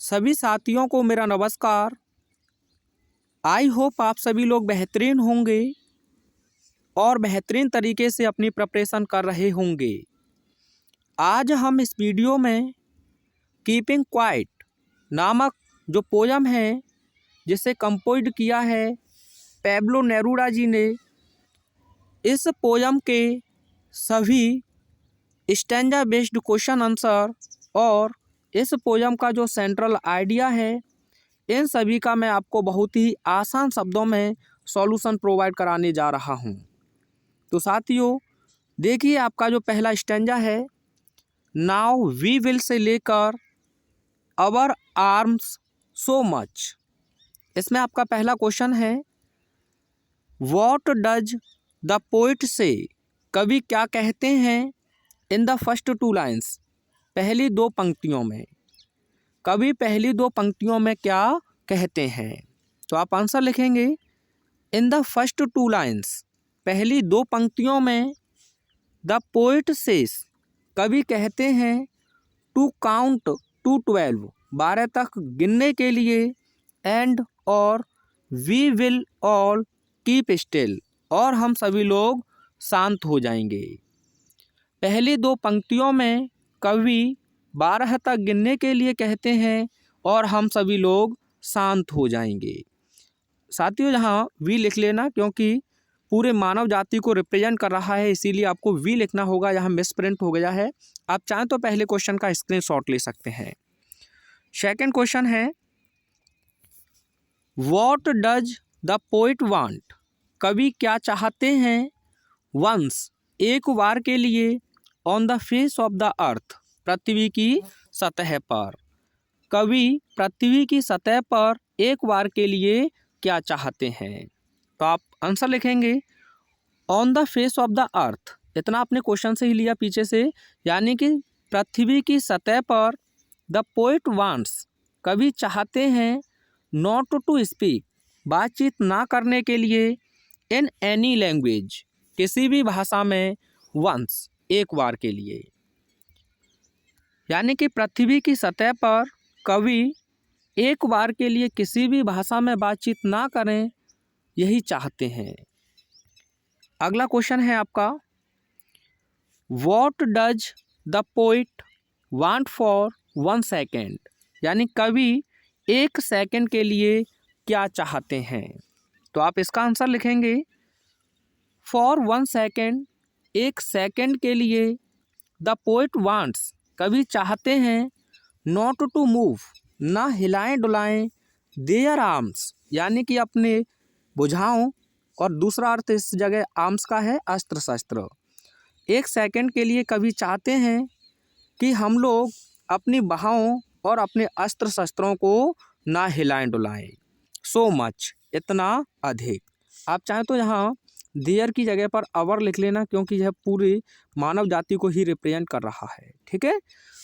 सभी साथियों को मेरा नमस्कार। आई होप आप सभी लोग बेहतरीन होंगे और बेहतरीन तरीके से अपनी प्रिपरेशन कर रहे होंगे। आज हम इस वीडियो में कीपिंग क्वाइट नामक जो पोयम है जिसे कंपोज किया है पैब्लो नेरूदा जी ने, इस पोयम के सभी स्टैंजा बेस्ड क्वेश्चन आंसर और इस पोयम का जो सेंट्रल आइडिया है, इन सभी का मैं आपको बहुत ही आसान शब्दों में सॉल्यूशन प्रोवाइड कराने जा रहा हूं। तो साथियों देखिए, आपका जो पहला स्टैंजा है, नाउ वी विल से लेकर अवर आर्म्स सो मच। इसमें आपका पहला क्वेश्चन है, व्हाट डज द पोइट से, कवि क्या कहते हैं, in the first two lines, पहली दो पंक्तियों में। कवि पहली दो पंक्तियों में क्या कहते हैं? तो आप आंसर लिखेंगे, in the first two lines, पहली दो पंक्तियों में, द पोइट सेज, कवि कहते हैं, टू काउंट टू 12, 12 तक गिनने के लिए, एंड और we will all keep still, और हम सभी लोग शांत हो जाएंगे। पहली दो पंक्तियों में कवि 12 तक गिनने के लिए कहते हैं और हम सभी लोग शांत हो जाएंगे। साथियों यहाँ वी लिख लेना, क्योंकि पूरे मानव जाति को रिप्रेजेंट कर रहा है, इसीलिए आपको वी लिखना होगा। यहाँ मिसप्रिंट हो गया है। आप चाहें तो पहले क्वेश्चन का स्क्रीनशॉट ले सकते हैं। सेकंड क्वेश्चन है, what does the poet want, कवि क्या चाहते हैं, वंस, एक बार के लिए, on the face of the earth, पृथ्वी की सतह पर। कवि पृथ्वी की सतह पर एक बार के लिए क्या चाहते हैं? तो आप आंसर लिखेंगे, on the face of the अर्थ। इतना आपने क्वेश्चन से ही लिया पीछे से, यानी कि पृथ्वी की सतह पर। द पोइट वांट्स, कवि चाहते हैं, नॉट टू स्पीक, बातचीत ना करने के लिए, इन एनी लैंग्वेज, किसी भी भाषा में, वंस, एक बार के लिए। यानी कि पृथ्वी की सतह पर कवि एक बार के लिए किसी भी भाषा में बातचीत ना करें, यही चाहते हैं। अगला क्वेश्चन है आपका, what does the poet want for 1 second, यानी कवि 1 सेकेंड के लिए क्या चाहते हैं? तो आप इसका आंसर लिखेंगे, फॉर 1 सेकेंड, 1 सेकेंड के लिए, द पोइट वांट्स, कवि चाहते हैं, नॉट टू मूव, ना हिलाएं डुलाएं, देयर आर्म्स, यानी कि अपने भुजाओं, और दूसरा अर्थ इस जगह आर्म्स का है अस्त्र शस्त्र। 1 सेकेंड के लिए कवि चाहते हैं कि हम लोग अपनी बाहों और अपने अस्त्र शस्त्रों को ना हिलाएं डुलाएं। सो मच, इतना अधिक। आप चाहें तो यहाँ देयर की जगह पर अवर लिख लेना, क्योंकि यह पूरी मानव जाति को ही रिप्रेजेंट कर रहा है। ठीक है,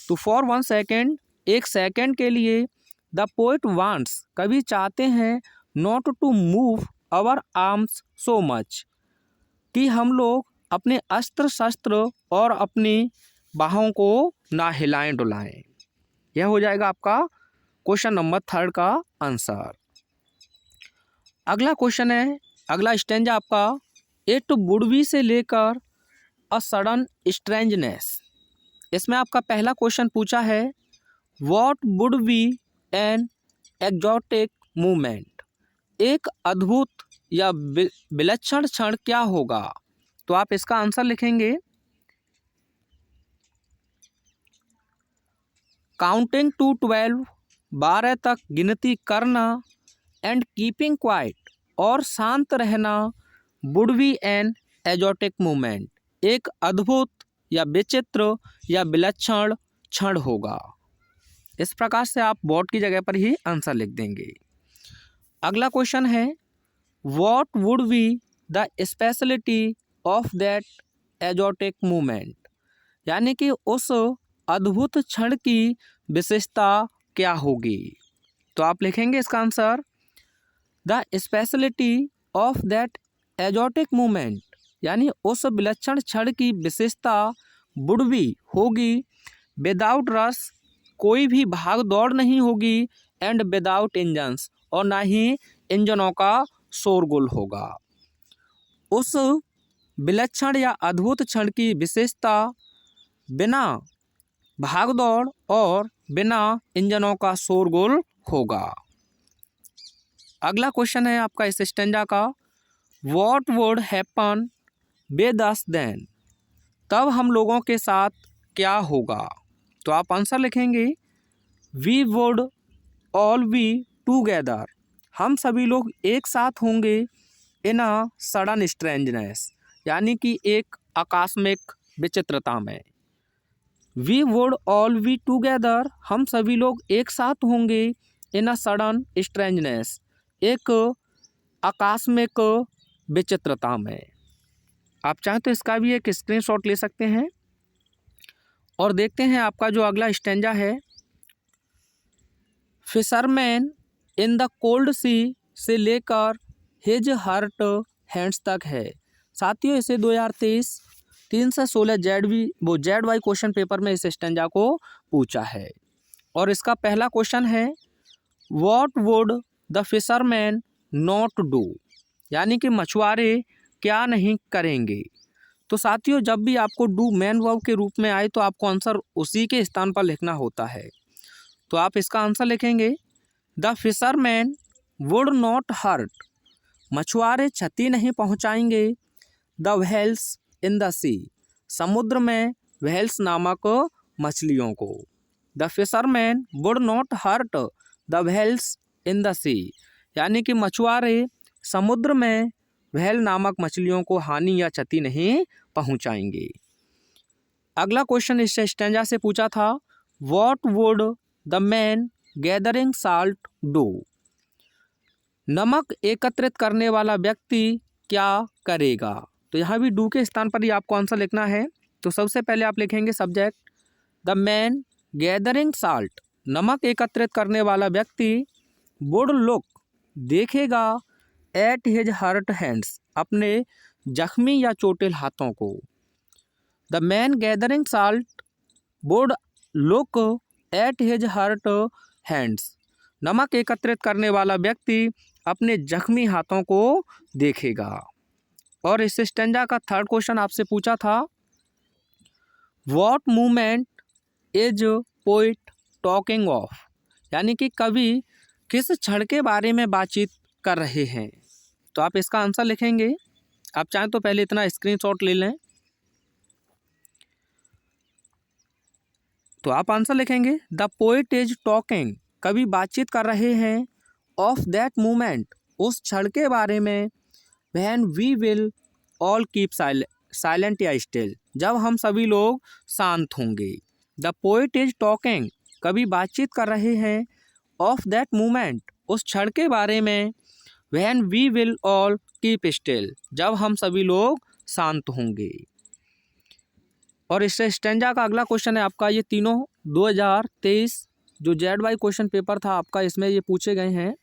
तो फॉर 1 सेकेंड, 1 सेकेंड के लिए, द पोइट वांट्स, कवि चाहते हैं, not to move our arms so much, कि हम लोग अपने अस्त्र शस्त्र और अपनी बाहों को ना हिलाएं डुलाएं। यह हो जाएगा आपका क्वेश्चन नंबर 3 का आंसर। अगला क्वेश्चन है, अगला स्टैंजा आपका, इट वुड बी से लेकर अ सडन स्ट्रेंजनेस। इसमें आपका पहला क्वेश्चन पूछा है, what would be an exotic movement, एक अद्भुत या विलक्षण क्षण क्या होगा? तो आप इसका आंसर लिखेंगे, काउंटिंग टू 12, 12 तक गिनती करना, एंड कीपिंग क्वाइट, और शांत रहना, would be an exotic movement, एक अद्भुत या विचित्र या विलक्षण क्षण होगा। इस प्रकार से आप व्हाट की जगह पर ही आंसर लिख देंगे। अगला क्वेश्चन है, what would be the speciality of that exotic movement, यानी कि उस अद्भुत क्षण की विशेषता क्या होगी? तो आप लिखेंगे इसका answer, the speciality of that exotic movement, यानी उस विलक्षण क्षण की विशेषता, वुड बी, होगी, विदाउट रश, कोई भी भाग दौड़ नहीं होगी, एंड विदाउट इंजन्स, और ना ही इंजनों का शोरगुल होगा। उस विलक्षण या अद्भुत क्षण की विशेषता बिना भागदौड़ और बिना इंजनों का शोरगुल होगा। अगला क्वेश्चन है आपका इस स्टैंजा का, what would happen with us then, तब हम लोगों के साथ क्या होगा। तो आप आंसर लिखेंगे, we would all be together, हम सभी लोग एक साथ होंगे, इन अ सडन स्ट्रेंजनेस, यानी कि एक आकस्मिक विचित्रता में। We would all be together, हम सभी लोग एक साथ होंगे, इन अ सडन स्ट्रेंजनेस, एक आकस्मिक विचित्रता में। आप चाहें तो इसका भी एक स्क्रीनशॉट ले सकते हैं। और देखते हैं आपका जो अगला स्टैंजा है, फिशरमैन इन द कोल्ड सी से लेकर हिज हर्ट हैंड्स तक है। साथियों, इसे 2023 3 से 16 जेड वाई क्वेश्चन पेपर में इस स्टैंजा को पूछा है। और इसका पहला क्वेश्चन है, what would the fisherman not do, यानी कि मछुआरे क्या नहीं करेंगे। तो साथियों, जब भी आपको डू मैन वर्ब के रूप में आए तो आपको आंसर उसी के स्थान पर लिखना होता है। तो आप इसका आंसर लिखेंगे, the fisherman would not hurt, मछुआरे क्षति नहीं पहुंचाएंगे, the whales in the sea, समुद्र में व्हेल्स नामक मछलियों को। The fisherman would not hurt the whales in the sea, यानी कि मछुआरे समुद्र में व्हेल नामक मछलियों को हानि या क्षति नहीं पहुंचाएंगे। अगला क्वेश्चन इस स्टैंजा से पूछा था, what would the man gathering salt do, नमक एकत्रित करने वाला व्यक्ति क्या करेगा। तो यहाँ भी डू के स्थान पर ही आपको आंसर लिखना है। तो सबसे पहले आप लिखेंगे subject, the man gathering salt, नमक एकत्रित करने वाला व्यक्ति, वुड लुक, देखेगा, एट हिज हर्ट हैंड्स, अपने जख्मी या चोटिल हाथों को। The man gathering salt would look at his hurt hands, नमक एकत्रित करने वाला व्यक्ति अपने जख्मी हाथों को देखेगा। और इस स्टैंजा का थर्ड क्वेश्चन आपसे पूछा था, what movement is poet talking of, यानी कि कवि किस क्षण के बारे में बातचीत कर रहे हैं। तो आप इसका आंसर लिखेंगे। आप चाहें तो पहले इतना स्क्रीनशॉट ले लें। तो आप आंसर लिखेंगे, द पोइट इज टॉकिंग, कवि बातचीत कर रहे हैं, ऑफ दैट मोमेंट, उस क्षण के बारे में, when we will all keep silent या स्टिल, जब हम सभी लोग शांत होंगे। द पोइट इज टॉकिंग, कवि बातचीत कर रहे हैं, ऑफ दैट मोमेंट, उस क्षण के बारे में, when we will all keep still, जब हम सभी लोग शांत होंगे। और इस स्टैंजा का अगला क्वेश्चन है आपका, ये तीनों 2023 जो जेड वाई क्वेश्चन पेपर था आपका, इसमें ये पूछे गए हैं।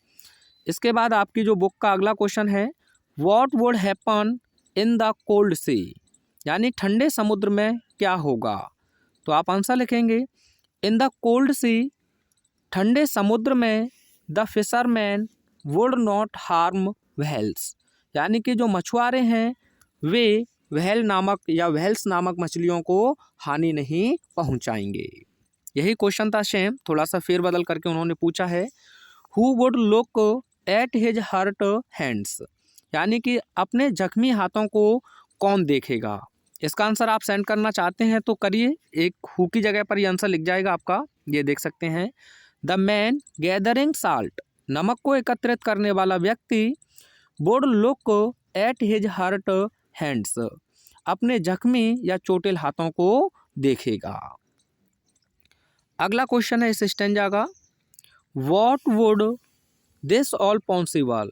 इसके बाद आपकी जो बुक का अगला क्वेश्चन है, what would happen in the cold sea, यानी ठंडे समुद्र में क्या होगा। तो आप आंसर लिखेंगे, इन द कोल्ड सी, ठंडे समुद्र में, the fisherman would not harm whales, यानी कि जो मछुआरे हैं वे व्हेल नामक या व्हेल्स नामक मछलियों को हानि नहीं पहुंचाएंगे। यही क्वेश्चन था सेम, थोड़ा सा फेरबदल करके उन्होंने पूछा है, who would look at his hurt hands, यानी कि अपने जख्मी हाथों को कौन देखेगा। इसका आंसर आप सेंड करना चाहते हैं तो करिए, एक हु की जगह पर ये आंसर लिख जाएगा आपका, ये देख सकते हैं। द मैन गैदरिंग साल्ट, नमक को एकत्रित करने वाला व्यक्ति, would look at his hurt hands, अपने जख्मी या चोटिल हाथों को देखेगा। अगला क्वेश्चन है इस स्टैंजा का, what would this all possible,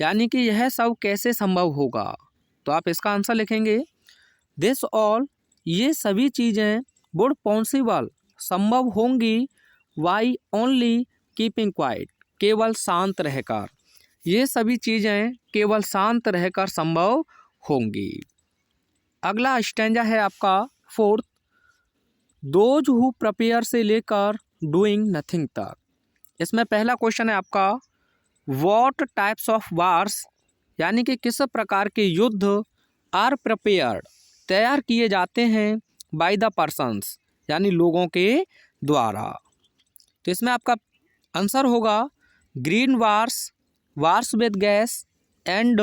यानी कि यह सब कैसे संभव होगा। तो आप इसका आंसर लिखेंगे, दिस ऑल, ये सभी चीज़ें, वुड पॉसिबल, संभव होंगी, वाई ओनली कीपिंग क्वाइट, केवल शांत रहकर, ये सभी चीज़ें केवल शांत रहकर संभव होंगी। अगला स्टैंजा है आपका फोर्थ, दोज हु प्रिपेयर से लेकर डूइंग नथिंग तक। इसमें पहला क्वेश्चन है आपका, व्हाट टाइप्स ऑफ वार्स, यानी कि किस प्रकार के युद्ध आर प्रिपेयर्ड, तैयार किए जाते हैं, बाय द पर्सन्स, यानी लोगों के द्वारा। तो इसमें आपका आंसर होगा green wars, wars with gas and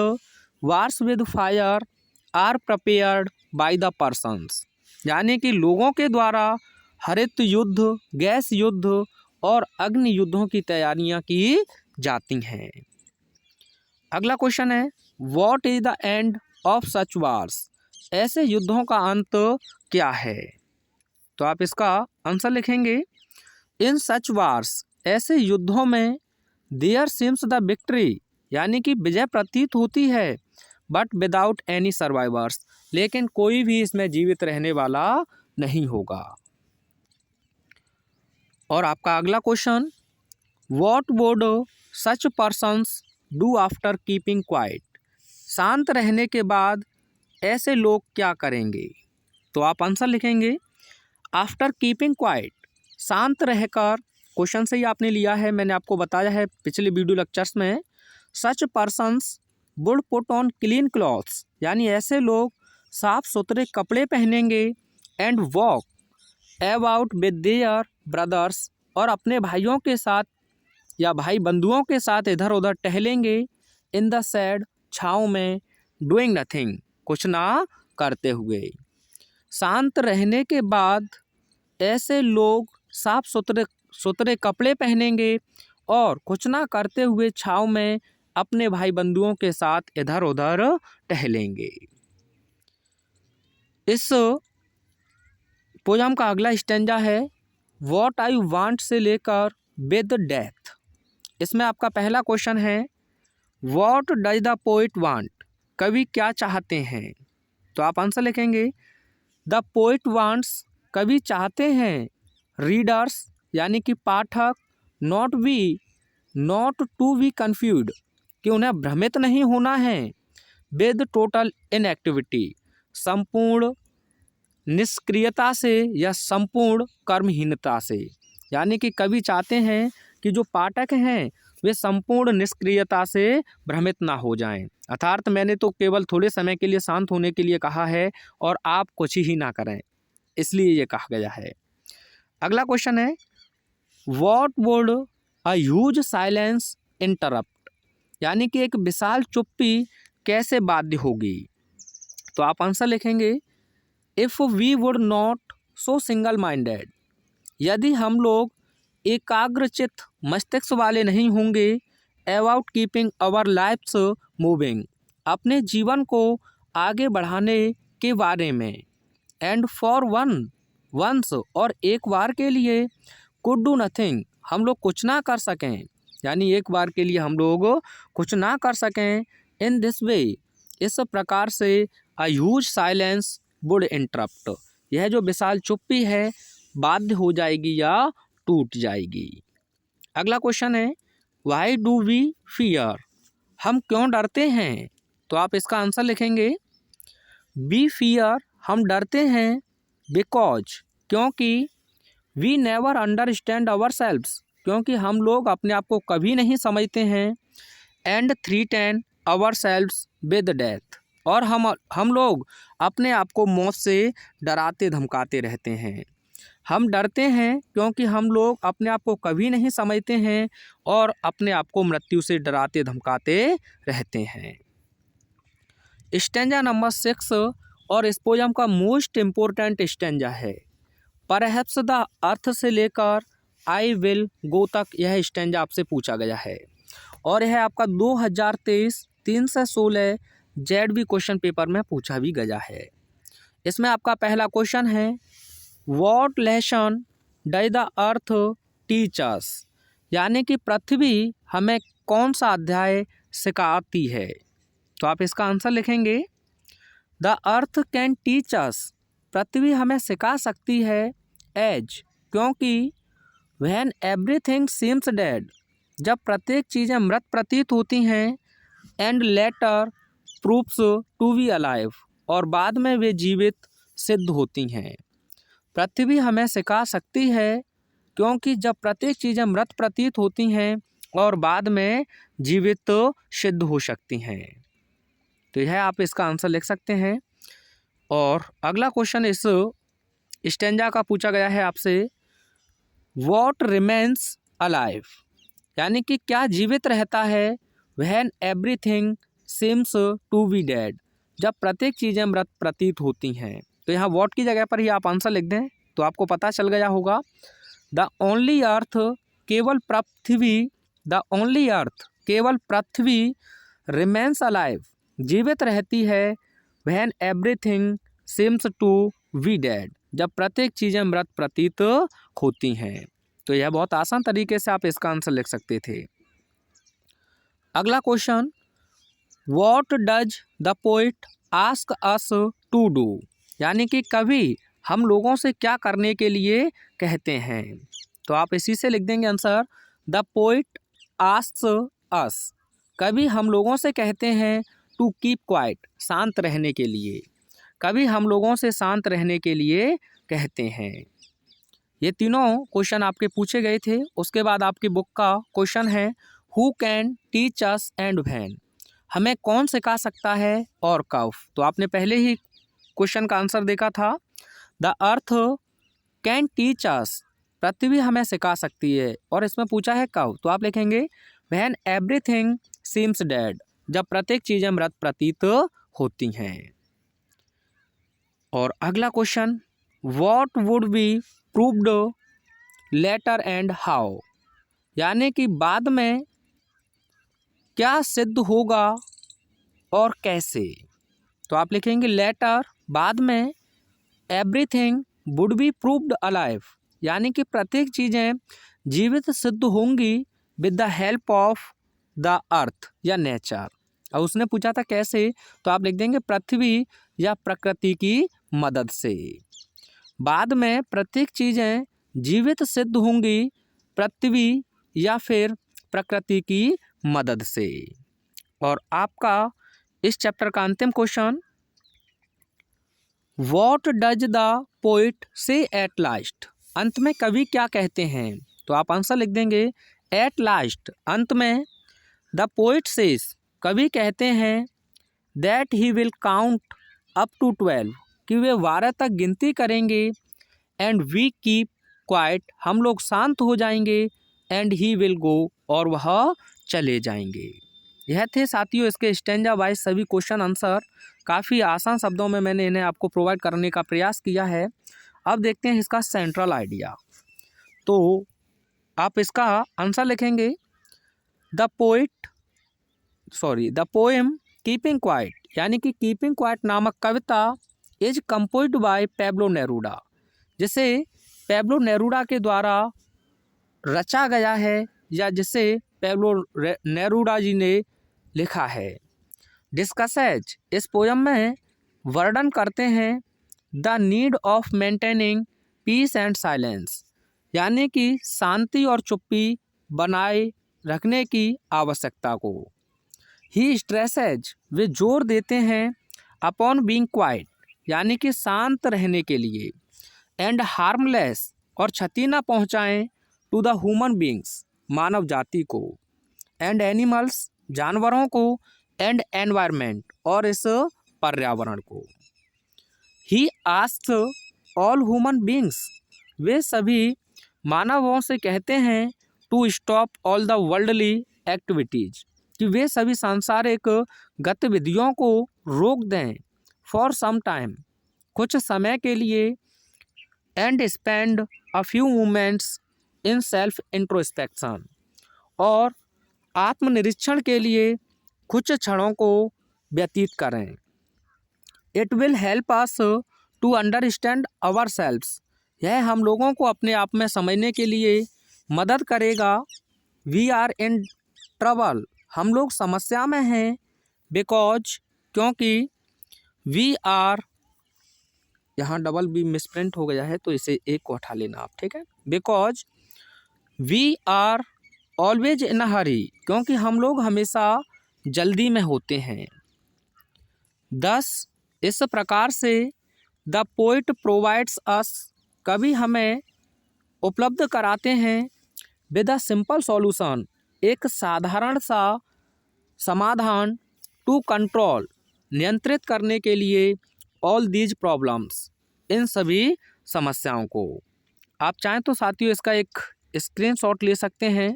wars with fire are prepared by the persons, यानी कि लोगों के द्वारा हरित युद्ध, गैस युद्ध और अग्नि युद्धों की तैयारियां की जाती हैं। अगला क्वेश्चन है, what is the end of such wars, ऐसे युद्धों का अंत क्या है। तो आप इसका आंसर लिखेंगे, इन सच वार्स, ऐसे युद्धों में देयर सिम्स द विक्ट्री, यानी कि विजय प्रतीत होती है, बट विदाउट एनी सर्वाइवर्स, लेकिन कोई भी इसमें जीवित रहने वाला नहीं होगा। और आपका अगला question, what would such persons do after keeping quiet, शांत रहने के बाद ऐसे लोग क्या करेंगे। तो आप आंसर लिखेंगे, आफ्टर कीपिंग क्वाइट, शांत रहकर, क्वेश्चन से ही आपने लिया है, मैंने आपको बताया है पिछले वीडियो लेक्चर्स में, such persons would put on clean clothes, यानी ऐसे लोग साफ सुथरे कपड़े पहनेंगे, and walk about with their brothers, और अपने भाइयों के साथ या भाई बंधुओं के साथ इधर उधर टहलेंगे, इन द शेड, छाँव में, डूइंग नथिंग, कुछ ना करते हुए। शांत रहने के बाद ऐसे लोग साफ सुथरे कपड़े पहनेंगे और कुछ ना करते हुए छाँव में अपने भाई बंधुओं के साथ इधर उधर टहलेंगे। इस पोयम का अगला स्टैंजा है, व्हाट आई वांट से लेकर विद डेथ। इसमें आपका पहला क्वेश्चन है, what does the poet want, कवि क्या चाहते हैं। तो आप आंसर लिखेंगे, द पोइट वांट्स, कवि चाहते हैं, रीडर्स, यानी कि पाठक, नॉट टू बी कन्फ्यूज्ड, कि उन्हें भ्रमित नहीं होना है, विद टोटल इनएक्टिविटी, संपूर्ण निष्क्रियता से या संपूर्ण कर्महीनता से, यानी कि कवि चाहते हैं कि जो पाठक हैं वे संपूर्ण निष्क्रियता से भ्रमित ना हो जाएं, अर्थात मैंने तो केवल थोड़े समय के लिए शांत होने के लिए कहा है और आप कुछ ही ना करें, इसलिए ये कहा गया है। अगला क्वेश्चन है, what would a huge silence interrupt, यानी कि एक विशाल चुप्पी कैसे बाध्य होगी। तो आप आंसर लिखेंगे, if we would not so single minded, यदि हम लोग एकाग्रचित मस्तिष्क वाले नहीं होंगे, about keeping our lives moving, अपने जीवन को आगे बढ़ाने के बारे में, एंड फॉर वंस, और एक बार के लिए, कुड डू नथिंग, हम लोग कुछ ना कर सकें, यानी एक बार के लिए हम लोग कुछ ना कर सकें, इन दिस वे, इस प्रकार से, a huge silence would interrupt, यह जो विशाल चुप्पी है बाध्य हो जाएगी या टूट जाएगी। अगला क्वेश्चन है, वाई डू वी फियर, हम क्यों डरते हैं। तो आप इसका आंसर लिखेंगे, वी फियर, हम डरते हैं, बिकॉज, क्योंकि, we never understand ourselves, क्योंकि हम लोग अपने आप को कभी नहीं समझते हैं, and threaten ourselves with death, और हम लोग अपने आप को मौत से डराते धमकाते रहते हैं। हम डरते हैं क्योंकि हम लोग अपने आप को कभी नहीं समझते हैं और अपने आप को मृत्यु से डराते धमकाते रहते हैं। स्टैंजा नंबर 6 और इस पोयम का मोस्ट इम्पोर्टेंट स्टैंजा है, परहैप्स द अर्थ से लेकर आई विल गो तक यह स्टैंजा आपसे पूछा गया है और यह आपका 2023 3 से 16 जेडबी क्वेश्चन पेपर में पूछा भी गया है। इसमें आपका पहला क्वेश्चन है, what lesson does the earth teach us, यानी कि पृथ्वी हमें कौन सा अध्याय सिखाती है। तो आप इसका आंसर लिखेंगे, the earth can teach us, पृथ्वी हमें सिखा सकती है, एज, क्योंकि, व्हेन एवरीथिंग सीम्स डेड, जब प्रत्येक चीज़ें मृत प्रतीत होती हैं, and later proves to be alive, और बाद में वे जीवित सिद्ध होती हैं। पृथ्वी हमें सिखा सकती है क्योंकि जब प्रत्येक चीज़ें मृत प्रतीत होती हैं और बाद में जीवित सिद्ध हो सकती हैं। तो यह आप इसका आंसर लिख सकते हैं। और अगला क्वेश्चन इस स्टेंजा का पूछा गया है आपसे, वॉट रिमेन्स अलाइव, यानी कि क्या जीवित रहता है when everything seems to be dead, जब प्रत्येक चीज़ें मृत प्रतीत होती हैं। तो यहाँ वॉट की जगह पर ही आप आंसर लिख दें तो आपको पता चल गया होगा। द ओनली अर्थ, केवल पृथ्वी, द ओनली अर्थ, केवल पृथ्वी रिमेन्स अलाइव, जीवित रहती है when everything seems to be dead, जब प्रत्येक चीज़ें मृत प्रतीत होती हैं। तो यह बहुत आसान तरीके से आप इसका आंसर लिख सकते थे। अगला question, what does the poet ask us to do, यानी कि कवि हम लोगों से क्या करने के लिए कहते हैं। तो आप इसी से लिख देंगे आंसर, द पोइट आस्क्स अस, कवि हम लोगों से कहते हैं टू कीप क्वाइट, शांत रहने के लिए, कवि हम लोगों से शांत रहने के लिए कहते हैं। ये तीनों क्वेश्चन आपके पूछे गए थे। उसके बाद आपकी बुक का क्वेश्चन है, who can teach us and when, हमें कौन सिखा सकता है और कब। तो आपने पहले ही क्वेश्चन का आंसर देखा था, the earth can teach us, पृथ्वी हमें सिखा सकती है, और इसमें पूछा है कब, तो आप लिखेंगे व्हेन एवरीथिंग सीम्स डेड, जब प्रत्येक चीज़ें मृत प्रतीत होती हैं। और अगला question, what would be proved later and how, यानी कि बाद में क्या सिद्ध होगा और कैसे। तो आप लिखेंगे लेटर, बाद में, everything would be proved alive, यानी कि प्रत्येक चीज़ें जीवित सिद्ध होंगी with the help of the अर्थ या नेचर। और उसने पूछा था कैसे, तो आप लिख देंगे पृथ्वी या प्रकृति की मदद से। बाद में प्रत्येक चीज़ें जीवित सिद्ध होंगी पृथ्वी या फिर प्रकृति की मदद से। और आपका इस चैप्टर का अंतिम question, what does the poet से एट लास्ट, अंत में कवि क्या कहते हैं। तो आप आंसर लिख देंगे एट लास्ट, अंत में, द पोइट सेज, कवि कहते हैं, that he will count up to 12, कि वे 12 तक गिनती करेंगे, एंड वी कीप क्वाइट, हम लोग शांत हो जाएंगे, एंड ही विल गो, और वह चले जाएंगे। यह थे साथियों इसके स्टैंजा वाइज सभी क्वेश्चन आंसर। काफ़ी आसान शब्दों में मैंने इन्हें आपको प्रोवाइड करने का प्रयास किया है। अब देखते हैं इसका सेंट्रल आइडिया। तो आप इसका आंसर लिखेंगे, द पोएम कीपिंग क्वाइट, यानी कि कीपिंग क्वाइट नामक कविता इज कंपोज्ड बाय पैब्लो नेरूडा, जिसे पैब्लो नेरूडा के द्वारा रचा गया है या जिसे पैब्लो नेरूडा जी ने लिखा है। डिस्कसेज, इस पोयम में वर्णन करते हैं the need of maintaining peace and silence, यानी कि शांति और चुप्पी बनाए रखने की आवश्यकता को। ही स्ट्रेसेज, वे जोर देते हैं अपॉन बीइंग क्वाइट, यानी कि शांत रहने के लिए, एंड हार्मलेस, और क्षति न पहुँचाएँ, टू द ह्यूमन बींग्स, मानव जाति को, एंड एनिमल्स, जानवरों को, एंड एनवायरमेंट, और इस पर्यावरण को। He asks all human beings, वे सभी मानवों से कहते हैं, to stop all the worldly activities, कि वे सभी सांसारिक गतिविधियों को रोक दें, फॉर सम टाइम, कुछ समय के लिए, and spend a few moments in self introspection, और आत्मनिरीक्षण के लिए कुछ क्षणों को व्यतीत करें। It will help us to understand ourselves, यह हम लोगों को अपने आप में समझने के लिए मदद करेगा। वी आर इन ट्रबल, हम लोग समस्या में हैं, बिकॉज, क्योंकि, वी आर, यहाँ डबल बी मिसप्रिंट हो गया है तो इसे एक को हटा लेना आप, ठीक है। Because we are always in a hurry, क्योंकि हम लोग हमेशा जल्दी में होते हैं। दस, इस प्रकार से, द पोइट प्रोवाइड्स अस, कभी हमें उपलब्ध कराते हैं विद अ सिंपल सॉल्यूशन, एक साधारण सा समाधान टू कंट्रोल, नियंत्रित करने के लिए ऑल दीज प्रॉब्लम्स, इन सभी समस्याओं को। आप चाहें तो साथियों इसका एक स्क्रीनशॉट ले सकते हैं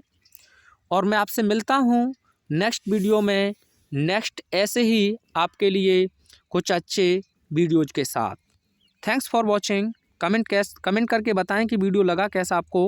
और मैं आपसे मिलता हूँ नेक्स्ट वीडियो में, नेक्स्ट ऐसे ही आपके लिए कुछ अच्छे वीडियोज़ के साथ। Thanks for watching. कमेंट करके बताएं कि वीडियो लगा कैसा आपको।